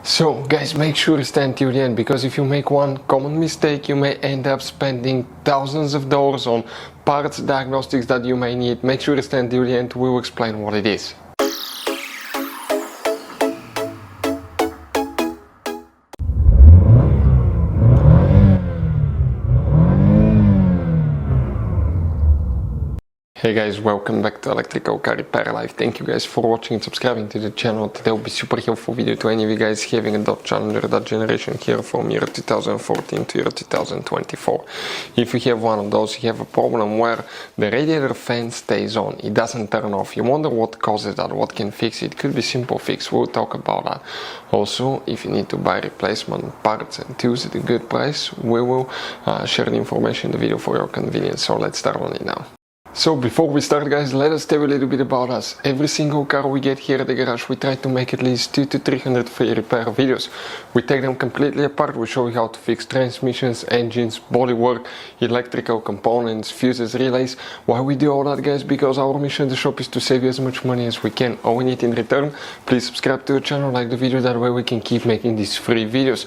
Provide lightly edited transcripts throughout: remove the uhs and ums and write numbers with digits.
So guys, make sure to stand till the end, because if you make one common mistake, you may end up spending thousands of dollars on parts, diagnostics that you may need. Make sure to stand till the end, we will explain what it is. Hey guys, welcome back to Electrical Car Repair Life. Thank you guys for watching and subscribing to the channel. Today will be super helpful video to any of you guys having a Dodge Challenger, that generation here from year 2014 to year 2024. If you have one of those, you have a problem where the radiator fan stays on, it doesn't turn off. You wonder what causes that, what can fix it. Could be simple fix, we'll talk about that. Also, if you need to buy replacement parts and tools at a good price, we will share the information in the video for your convenience. So let's start on it now. So before we start guys, let us tell you a little bit about us. Every single car we get here at the garage, we try to make at least 200 to 300 free repair videos. We take them completely apart, we show you how to fix transmissions, engines, bodywork, electrical components, fuses, relays. Why we do all that guys? Because our mission at the shop is to save you as much money as we can. All we need in return, please subscribe to the channel, like the video, that way we can keep making these free videos.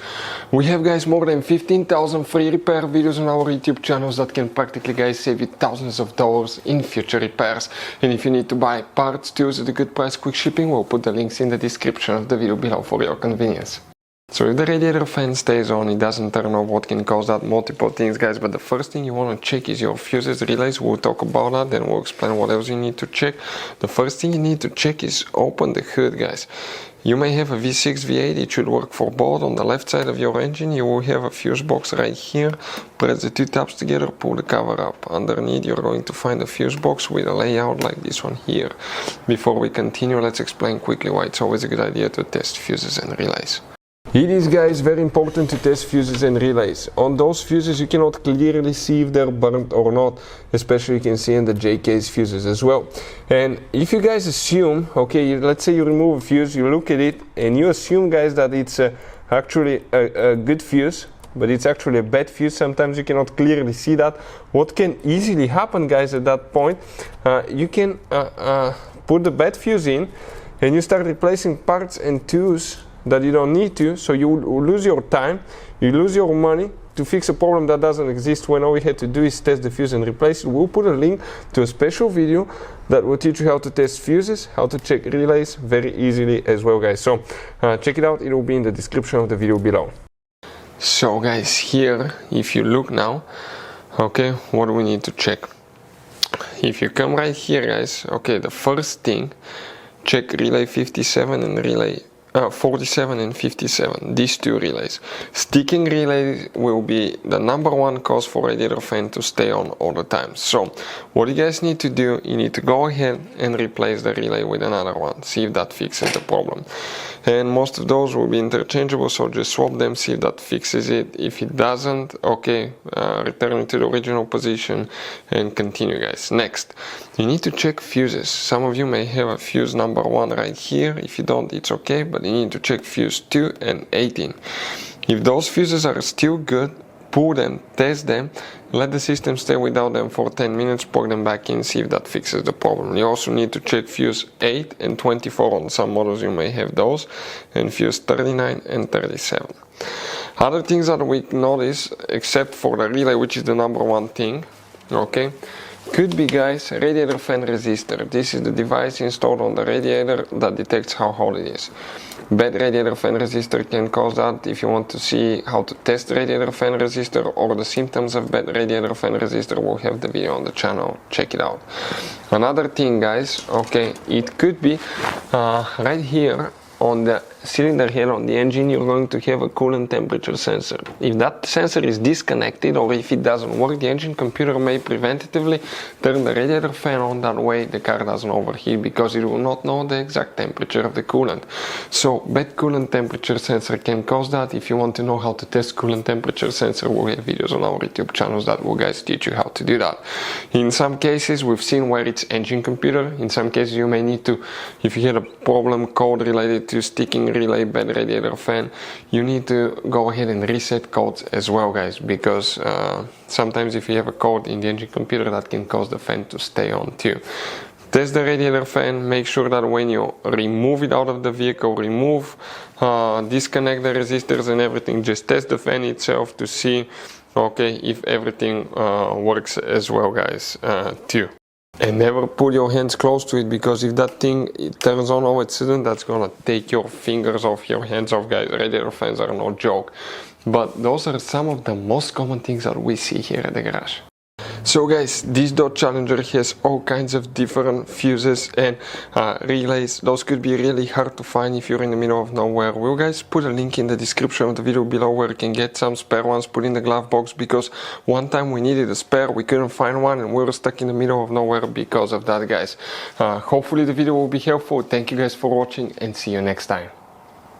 We have guys more than 15,000 free repair videos on our YouTube channels that can practically guys save you thousands of dollars in future repairs. And if you need to buy parts, tools at a good price, quick shipping, we'll put the links in the description of the video below for your convenience. So if the radiator fan stays on, it doesn't turn off, what can cause that? Multiple things guys, but the first thing you want to check is your fuses, relays. We'll talk about that, then we'll explain what else you need to check. The first thing you need to check is open the hood guys. You may have a V6, V8, it should work for both. On the left side of your engine you will have a fuse box right here. Press the two tabs together, pull the cover up. Underneath you're going to find a fuse box with a layout like this one here. Before we continue, let's explain quickly why it's always a good idea to test fuses and relays. It is guys very important to test fuses and relays. On those fuses you cannot clearly see if they're burnt or not, especially you can see in the J-case fuses as well. And if you guys assume, okay, let's say you remove a fuse, you look at it and you assume guys that it's actually a good fuse, but it's actually a bad fuse, sometimes you cannot clearly see that. What can easily happen guys at that point, you can put the bad fuse in and you start replacing parts and tools that you don't need to, so you lose your time, you lose your money to fix a problem that doesn't exist, when all we had to do is test the fuse and replace it. We'll put a link to a special video that will teach you how to test fuses, how to check relays very easily as well guys. So check it out, it will be in the description of the video below. So guys, here if you look now, okay, what do we need to check? If you come right here guys, okay, the first thing, check relay 57 and relay 47 and 57, these two relays. Sticking relay will be the number one cause for radiator fan to stay on all the time. So what you guys need to do, you need to go ahead and replace the relay with another one, see if that fixes the problem. And most of those will be interchangeable, so just swap them, see if that fixes it. If it doesn't, okay, return it to the original position and continue guys. Next, you need to check fuses. Some of you may have a fuse number 1 right here. If you don't, it's okay, but you need to check fuse 2 and 18. If those fuses are still good, pull them, test them, let the system stay without them for 10 minutes, plug them back in, see if that fixes the problem. You also need to check fuse 8 and 24, on some models you may have those, and fuse 39 and 37. Other things that we notice, except for the relay, which is the number one thing, okay, could be guys, radiator fan resistor. This is the device installed on the radiator that detects how hot it is. Bad radiator fan resistor can cause that. If you want to see how to test radiator fan resistor or the symptoms of bad radiator fan resistor, we'll have the video on the channel, check it out. Another thing guys, okay, it could be right here on the cylinder head on the engine, you're going to have a coolant temperature sensor. If that sensor is disconnected or if it doesn't work, the engine computer may preventatively turn the radiator fan on, that way the car doesn't overheat, because it will not know the exact temperature of the coolant. So bad coolant temperature sensor can cause that. If you want to know how to test coolant temperature sensor, we'll have videos on our YouTube channels that will guys teach you how to do that. In some cases we've seen where it's engine computer. In some cases you may need to, if you had a problem code related to sticking relay, bad radiator fan, you need to go ahead and reset codes as well guys, because sometimes if you have a code in the engine computer, that can cause the fan to stay on too. Test the radiator fan, make sure that when you remove it out of the vehicle, disconnect the resistors and everything, just test the fan itself to see, okay, if everything works as well, guys, too. And never put your hands close to it, because if that thing turns on all of a sudden, that's gonna take your fingers off, your hands off, guys. Radiator fans are no joke. But those are some of the most common things that we see here at the garage. So guys, this Dodge Challenger has all kinds of different fuses and relays. Those could be really hard to find if you're in the middle of nowhere. We'll guys put a link in the description of the video below where you can get some spare ones put in the glove box, because one time we needed a spare, we couldn't find one, and we were stuck in the middle of nowhere because of that, guys. Hopefully the video will be helpful. Thank you guys for watching, and see you next time.